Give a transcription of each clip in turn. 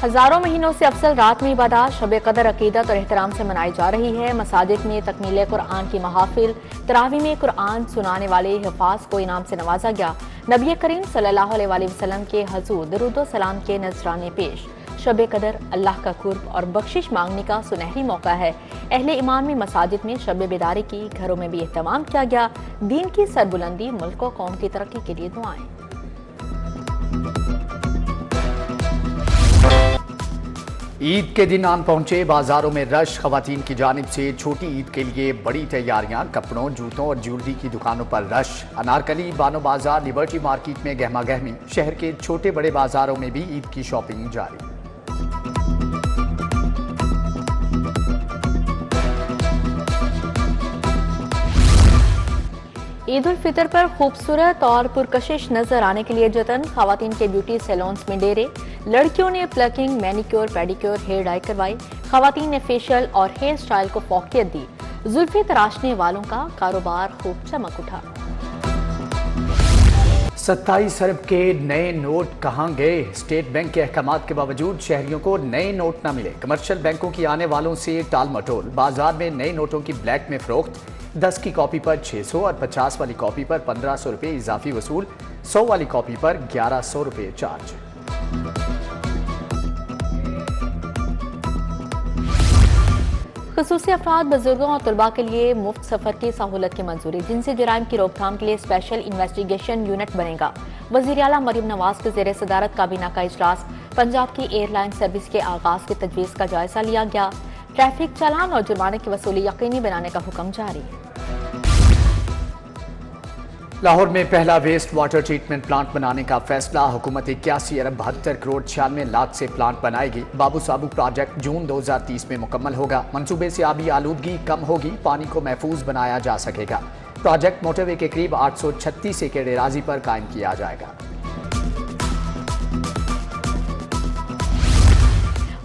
हजारों महीनों से अफसल रात में इबादत शब कदर अकीदत और एहतराम से मनाई जा रही है। मसाजिद में तकमील कुरान की महाफिल, तरावी में कुरान सुनाने वाले हिफाज को इनाम से नवाजा गया। नबी करीम सल्लल्लाहु अलैहि वसल्लम के हुजूर दरूद व सलाम के नजराने पेश। शब कदर अल्लाह का कुर्ब और बख्शिश मांगने का सुनहरी मौका है। अहले ईमान में मसाजिद में शब बेदारी की, घरों में भी एहतमाम किया गया। दीन की सरबुलंदी, मुल्क और कौम की तरक्की के लिए दुआएं। ईद के दिन आन पहुंचे बाजारों में रश। खवातीन की जानिब से छोटी ईद के लिए बड़ी तैयारियां, कपड़ों, जूतों और ज्वेलरी की दुकानों पर रश। अनारकली, बानो बाजार, लिबर्टी मार्केट में गहमा गहमी। शहर के छोटे बड़े बाजारों में भी ईद की शॉपिंग जारी। ईद उल फितर पर खूबसूरत और पुरकशिश नजर आने के लिए जतन। खवातीन के ब्यूटी सैलून्स में डेरे। लड़कियों ने plucking, manicure, pedicure, hair dye करवाई। खवातीन ने फेशियल और हेयर स्टाइल को फौकियत दी। जुल्फे तराशने वालों का कारोबार खूब चमक उठा। 27 अरब के नए नोट कहां गए? स्टेट बैंक के अहकामात के बावजूद शहरियों को नए नोट न मिले। कमर्शियल बैंकों की आने वालों से टाल मटोल। बाजार में नए नोटों की ब्लैक में फरोख्त। 10 की कॉपी पर 600 और 50 वाली कॉपी पर 1500 रुपये इजाफी वसूल। 100 वाली कॉपी पर 1100 रुपये चार्ज। खुसूसी अफराद, बुजुर्गों और तलबा के लिए मुफ्त सफर की सहूलत की मंजूरी। जिनसी जराइम की रोकथाम के लिए स्पेशल इन्वेस्टिगेशन यूनिट बनेगा। वजीर आला मरियम नवाज के ज़ेर सदारत काबीना का इजलास। पंजाब की एयरलाइन सर्विस के आगाज की तजवीज़ का जायजा लिया गया। ट्रैफिक चालान और जुर्माने की वसूली यकीनी बनाने का हुक्म जारी। लाहौर में पहला वेस्ट वाटर ट्रीटमेंट प्लांट बनाने का फैसला। हुकूमत 81 अरब 72 करोड़ 96 लाख से प्लांट बनाएगी। बाबू साबू प्रोजेक्ट जून 2030 में मुकम्मल होगा। मंसूबे से आबी आलूदगी कम होगी, पानी को महफूज बनाया जा सकेगा। प्रोजेक्ट मोटरवे के करीब 836 एकड़ एराजी पर कायम किया जाएगा।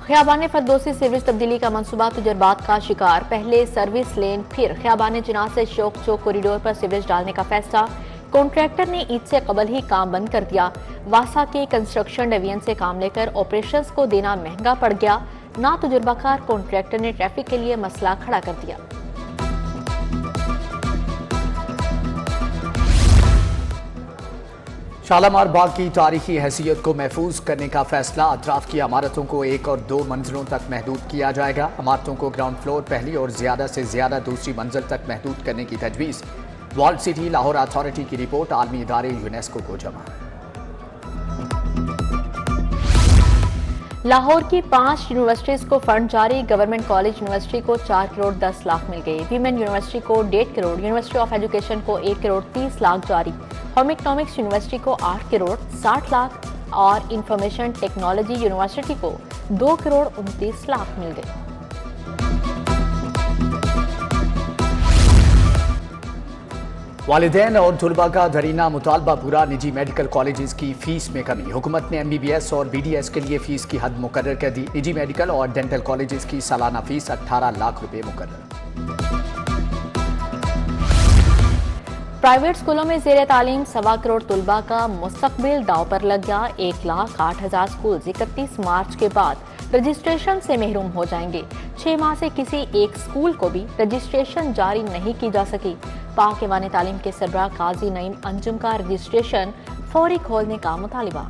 ख़ियाबान फरदौसी सीवरेज तब्दीली का मंसूबा तजुर्बात का शिकार। पहले सर्विस लेन, फिर ख़ियाबान जिना से शोक चौक कॉरिडोर पर सीवरेज डालने का फैसला। कॉन्ट्रैक्टर ने ईद से कबल ही काम बंद कर दिया। वासा के कंस्ट्रक्शन डिवीजन से काम लेकर ऑपरेशंस को देना महंगा पड़ गया। ना तजुर्बाकार कॉन्ट्रैक्टर ने ट्रैफिक के लिए मसला खड़ा कर दिया। शालामार बाग की तारीखी हैसियत को महफूज करने का फैसला। अतराफ की इमारतों को 1 और 2 मंजिलों तक महदूद किया जाएगा। इमारतों को ग्राउंड फ्लोर, पहली और ज्यादा से ज्यादा दूसरी मंजिल तक महदूद करने की तजवीज़। वॉल्ड सिटी लाहौर अथॉरिटी की रिपोर्ट आलमी इदारे यूनेस्को को जमा। लाहौर की 5 यूनिवर्सिटीज को फंड जारी। गवर्नमेंट कॉलेज यूनिवर्सिटी को 4 करोड़ 10 लाख मिल गए। वीमेन यूनिवर्सिटी को 1.5 करोड़, यूनिवर्सिटी ऑफ एजुकेशन को 1 करोड़ 30 लाख जारी। होम इकनॉमिक्स यूनिवर्सिटी को 8 करोड़ 60 लाख और इंफॉर्मेशन टेक्नोलॉजी यूनिवर्सिटी को 2 करोड़ 29 लाख मिल गए। वालिदैन और तलबा का दरीना मुतालबा पूरा। निजी मेडिकल कॉलेजेस की फीस में कमी। हुकूमत ने MBBS और BDS के लिए फीस की हद मुकर्रर कर दी। निजी मेडिकल और डेंटल कॉलेजेस की सालाना फीस 18 लाख रुपए मुकर्रर। प्राइवेट स्कूलों में ज़ेर तालीम 1.25 करोड़ तलबा का मुस्तकबिल दाव पर लग गया। 1,08,000 स्कूल 31 मार्च के बाद रजिस्ट्रेशन से महरूम हो जाएंगे। 6 माह से किसी एक स्कूल को भी रजिस्ट्रेशन जारी नहीं की जा सकी। पाक ईवान तालीम के सरबराह काजी नईम अंजुम का रजिस्ट्रेशन फौरी खोलने का मुतालिबा।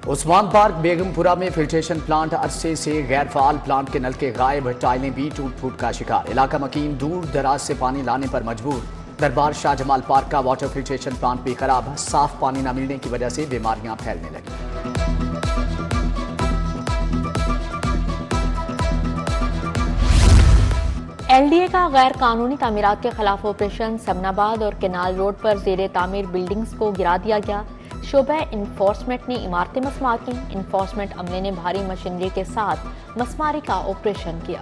उस्मान पार्क बेगमपुरा में फिल्ट्रेशन प्लांट अरसे से गैर फाल। प्लांट के नल के गायब, टाइलें भी टूट फूट का शिकार। इलाका मकीन दूर दराज से पानी लाने पर मजबूर। दरबार शाह जमाल पार्क का वाटर फिल्ट्रेशन प्लांट भी खराब। साफ पानी न मिलने की वजह से बीमारियां फैलने लगी। LDA का गैर कानूनी तामीरात के खिलाफ ऑपरेशन। समनाबाद और केनाल रोड पर ज़ेरे तामीर बिल्डिंग्स को गिरा दिया गया। शोबा इन्फोर्समेंट ने इमारतें मसमार की। इन्फोर्समेंट अमले ने भारी मशीनरी के साथ मसमारी का ऑपरेशन किया।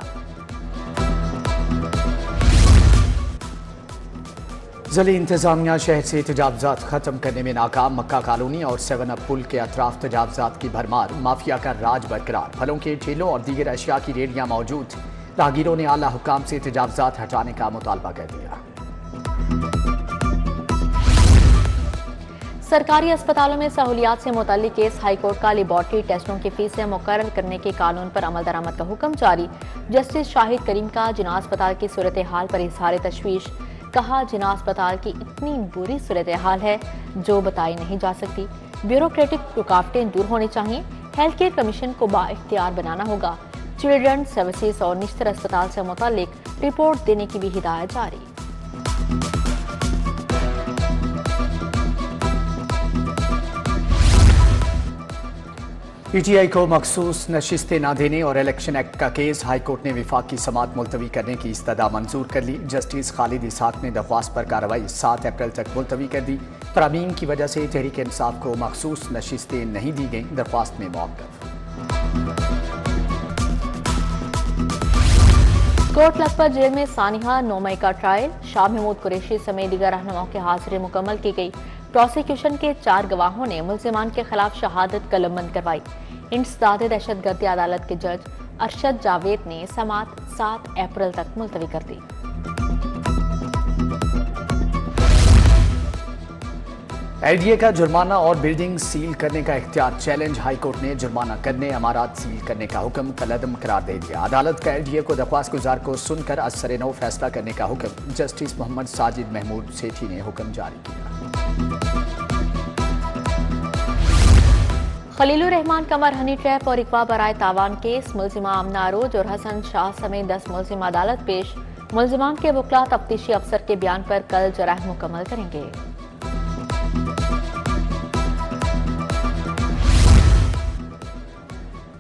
ज़िली इंतजामिया शहर से तजावुज़ात खत्म करने में नाकाम। मक्का कॉलोनी और 7 अप पुल के अतराफ तजावुज़ात की भरमार। माफिया का राज बरकरार। फलों के ठेलों और दीगर अशिया की रेडियां मौजूद। राहगीरों ने आला हुकाम से तजावुज़ात हटाने का मुतालबा कर दिया। सरकारी अस्पतालों में सहूलियात से मुतल्लिक केस हाई कोर्ट का लेबॉर्ट्री टेस्टों की फीसें मुकर्रर करने के कानून पर अमल दरामद का हुक्म जारी। जस्टिस शाहिद करीम का जिना अस्पताल की सूरत हाल पर इजहार तशवीश। कहा, जिना अस्पताल की इतनी बुरी सूरत हाल है जो बताई नहीं जा सकती। ब्यूरोक्रेटिक रुकावटें दूर होनी चाहिए। हेल्थ केयर कमीशन को बाइख्तियार बनाना होगा। चिल्ड्रन सर्विसेज और निश्तर अस्पताल से मुतल्लिक रिपोर्ट देने की भी हिदायत जारी। पीटीआई को मखसूस नशिस्तें न देने और इलेक्शन एक्ट का केस हाई कोर्ट ने विफाकी समात मुलतवी करने की इस्तदा मंजूर कर ली। जस्टिस खालिद इसाक ने दरख्वास्त पर कार्रवाई 7 अप्रैल तक मुलतवी कर दी। तरामीम की वजह से तहरीक इंसाफ को मखसूस नशिस्तें नहीं दी गईं, दरख्वास्त में मौक़िफ़। कोट लखपत जेल में सानिहा 9 मई का ट्रायल। शाह महमूद कुरैशी समेत दीगर रहनुमाओं की हाजिरी मुकम्मल की गई। प्रोसिक्यूशन के 4 गवाहों ने मुल्जिमान के खिलाफ शहादत कलमबंद करवाई। इंसदाद दहशतगर्दी अदालत के जज अरशद जावेद ने समात 7 अप्रैल तक मुलतवी कर दी। एलडीए का जुर्माना और बिल्डिंग सील करने का इख्तियार चैलेंज। हाई कोर्ट ने जुर्माना करने, अमारात सील करने का हुक्म कलअदम करार दे दिया। अदालत का एलडीए को दरख्वास्त गुजार को सुनकर असर नौ फैसला करने का हुक्म। जस्टिस मोहम्मद साजिद महमूद सेठी ने हुक्म जारी किया। खलीलुर रहमान कमर हनी ट्रैप और इकवा बराए तावान केस। मुल्जिमा आमना अरोज और हसन शाह समेत 10 मुल्जिम अदालत पेश। मुल्जिमान के वकला तफ्तीशी अफसर के बयान पर कल जराह मुकम्मल करेंगे।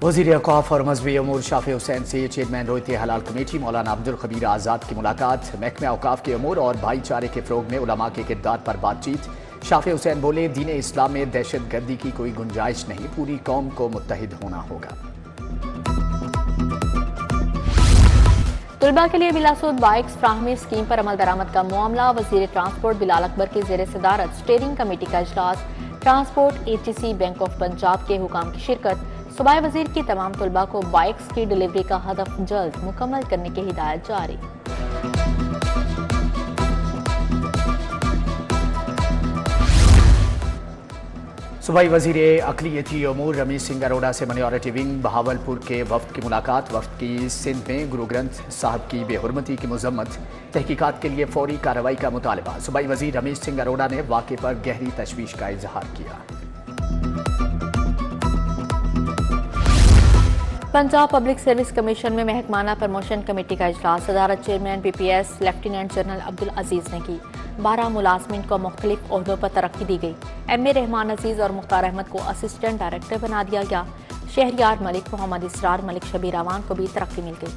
वज़ीर औक़ाफ़ और मज़हबी उमूर शाफ़ी हुसैन से चेयरमैन रोयत हलाल कमेटी मौलाना अब्दुल ख़बीर आज़ाद की मुलाकात। महकमा औक़ाफ़ के उमूर और भाईचारे के फ़रोग़ में उलमा के किरदार पर बातचीत। शाफ़ी हुसैन बोले, दीन इस्लाम में दहशत गर्दी की कोई गुंजाइश नहीं, पूरी कौम को मुत्तहिद होना होगा। तुलबा के लिए बिलासूद बाइक्स फ्राहमी स्कीम पर अमल दरामद का मामला। वज़ीर ट्रांसपोर्ट बिलाल अकबर की ज़ेर सदारत स्टीयरिंग कमेटी का इजलास। Transport, ATC, bank of Punjab के हुकाम की शिरकत। सूबाई वज़ीर की तमाम तुलबा को बाइक्स की डिलीवरी का हदफ जल्द मुकम्मल करने की हिदायत जारी। सूबाई वज़ीर अक़लियती उमूर रमेश सिंह अरोड़ा से माइनॉरिटी विंग बहावलपुर के वफ्द की मुलाकात। वफ्द की सिंध में गुरु ग्रंथ साहब की बेहुरमती की मजम्मत। तहकीकात के लिए फौरी कार्रवाई का मुतालबा। सूबाई वज़ीर रमेश सिंह अरोड़ा ने वाक़े पर गहरी तशवीश का इजहार किया। पंजाब पब्लिक सर्विस कमीशन में महकमाना प्रमोशन कमेटी का इजलास। सदारत chairman PPS lieutenant general Abdul Aziz ने की। 12 मुलाजमीन को मुख्तलिफ ओहदों पर तरक्की दी गई। एम ए रहमान अजीज और मुख्तार अहमद को असिस्टेंट डायरेक्टर बना दिया गया। शहरियार मलिक, मोहम्मद इसरार मलिक, शबीर अवान को भी तरक्की मिल गई।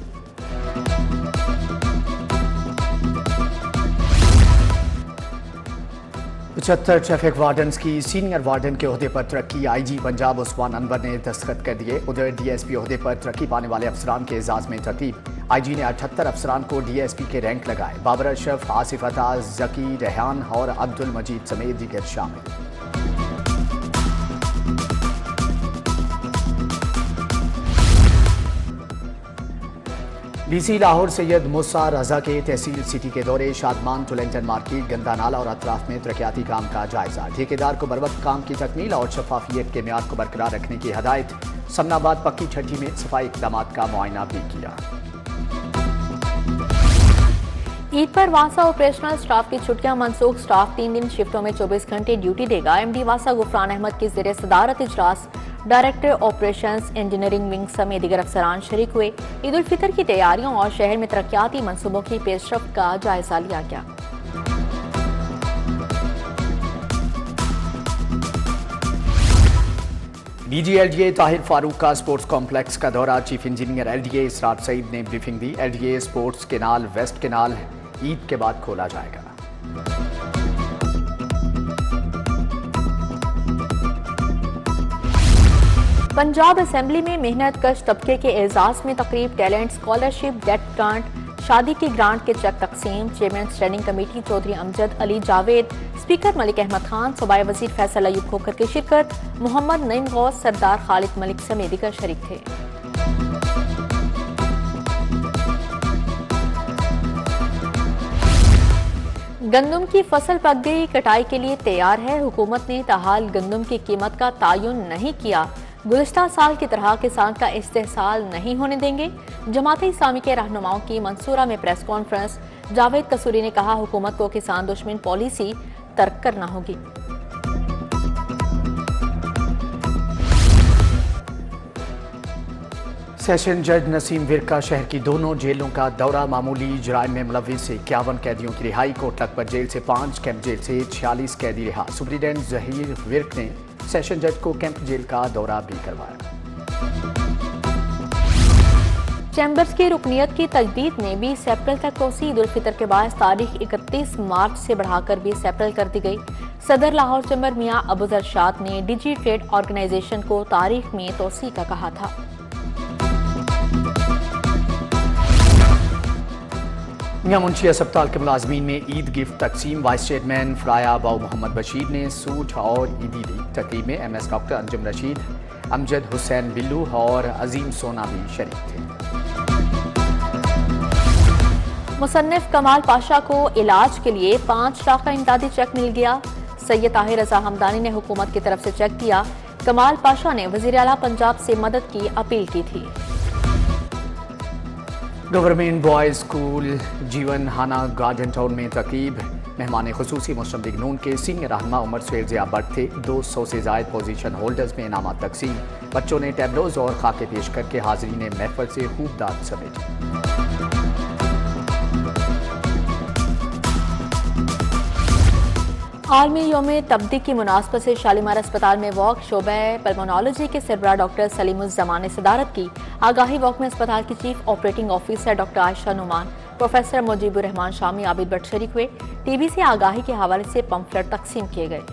75 ट्रैफिक वार्डन्स की सीनियर वार्डन के ओहदे पर तरक्की। आईजी पंजाब उस्मान अनवर ने दस्तखत कर दिए। उधर डीएसपी ओहदे पर तरक्की पाने वाले अफसरान के एजाज में तरतीब। आईजी ने 78 अफसरान को डीएसपी के रैंक लगाए। बाबर अशरफ, आसिफ अताज, जकी, रेहान और अब्दुल मजीद समेत दीगर शामिल। डीसी लाहौर सैयद मूसा रजा के तहसील सिटी के दौरे। शादमान, टुलेंटन मार्केट, गंदा नाला और अतराफ में तरक्याती काम का जायजा। ठेकेदार को बरवक्त काम की तकमील और शफाफियत के म्यार को बरकरार रखने की हदायत। समनाबाद पक्की छठी में सफाई इक़दामात का मुआयना भी किया। ईद पर वासा ऑपरेशनल स्टाफ की छुट्टियां मनसूख। स्टाफ 3 दिन शिफ्टों में 24 घंटे ड्यूटी देगा। एमडी वासा गुफरान अहमद की ज़ेर सदारत इजलास। डायरेक्टर ऑपरेशंस, इंजीनियरिंग विंग समेत दीगर अफसरान शरीक हुए। ईद उल फितर की तैयारियों और शहर में तरक्याती मनसूबों की पेशरफ्त का जायजा लिया गया। डीजी एलडीए ताहिर फारूक का स्पोर्ट्स कॉम्प्लेक्स का दौरा। Chief engineer LDA Israr Saeed ने ब्रीफिंग दी। LDA sports canal west canal Eid के बाद खोला जाएगा। पंजाब असेंबली में मेहनत कश तबके के एजाज में तकरीब। टैलेंट स्कॉलरशिप, डेट ग्रांट, शादी की ग्रांट के चेक तकसीम। Chairman standing committee Chaudhry Amjad Ali Javed, speaker Malik Ahmad Khan, सूबाई वजीर फैसल अयूब खोखर की शिरकत। मोहम्मद नईम गौस, सरदार खालिद मलिक समेत दीगर शरीक थे। गंदम की फसल पक गई, कटाई के लिए तैयार है। हुकूमत ने ताहाल गंदम की कीमत का तायुन नहीं किया। गुज़िश्ता साल की तरह किसान का इस्तेहसाल नहीं होने देंगे। जमात इस्लामी के रहनुमाओं की मंसूरा में प्रेस कॉन्फ्रेंस। जावेद कसूरी ने कहा, हुकूमत को किसान दुश्मन पॉलिसी तर्क करना होगी। सेशन जज नसीम विरका शहर की दोनों जेलों का दौरा। मामूली जुराइम में मुलविस 51 कैदियों की रिहाई। कोटलख पर जेल से 5, कैंप जेल से 46 कैदी रिहा। सुप्रीडेंट जहीर विर्क ने सेशन जज को कैंप जेल का दौरा भी करवाया। चैम्बर्स की रुकनियत की तजदीद में 20 अप्रैल तक तोसी। ईद उल फितर के बाद तारीख 31 मार्च से बढ़ाकर 20 अप्रैल कर दी गई। सदर लाहौर चैम्बर मियां अबूजर अरशाद ने डिजी ट्रेड ऑर्गेनाइजेशन को तारीख में तोसी का कहा था। मियां मुंशी अस्पताल के मुलाजमीन में ईद गिफ्ट तकसीम। वाइस चेयरमैन फ्राया बाऊ मोहम्मद बशीर ने सूट और ईदी दी। तकरीब में MS डॉक्टर अंजुम रशीद, अमजद हुसैन बिल्लू और अजीम सोना भी शरीक थे। मुसन्निफ कमाल पाशा को इलाज के लिए 5 लाख का इमदादी चेक मिल गया। सैयद ताहिर रजा हमदानी ने हुकूमत की तरफ से चेक दिया। कमाल पाशा ने वजीर आला पंजाब से मदद की अपील की थी। गवर्नमेंट बॉयज स्कूल जीवन हाना गार्डन टाउन में तकरीब। मेहमान खुसूसी मुस्लिम लीग नून के सीनियर रहनुमा उमर सुहेल ज़िया भट्ट थे। 200 से ज़ायद पोजीशन होल्डर्स में इनामात तकसीम। बच्चों ने टैबलोज और खाके पेश करके हाज़रीन महफल से खूब दाद समेटी। आलमी यौम तब्दीक की मुनासबत से शालीमार अस्पताल में वॉक। शोबे पल्मोनोलॉजी के सरबराह डॉक्टर सलीमुज़्ज़मान ने सदारत की। आगाही वॉक में अस्पताल की chief operating officer doctor Ayesha Numan, professor Mujibur Rehman Shami, Abid Bhatt शरीक हुए। टीबी से आगाही के हवाले से पंफलेट तकसीम किए गए।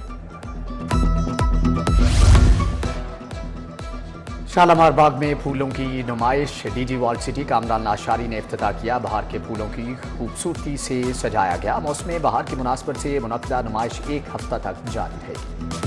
शालामार बाग में फूलों की नुमाइश। DG world city Kamran Lashari ने इफ्तिताह किया। बहार के फूलों की खूबसूरती से सजाया गया। मौसम बहार की मुनासबत से मुनक्किदा नुमाइश 1 हफ्ता तक जारी रहेगी।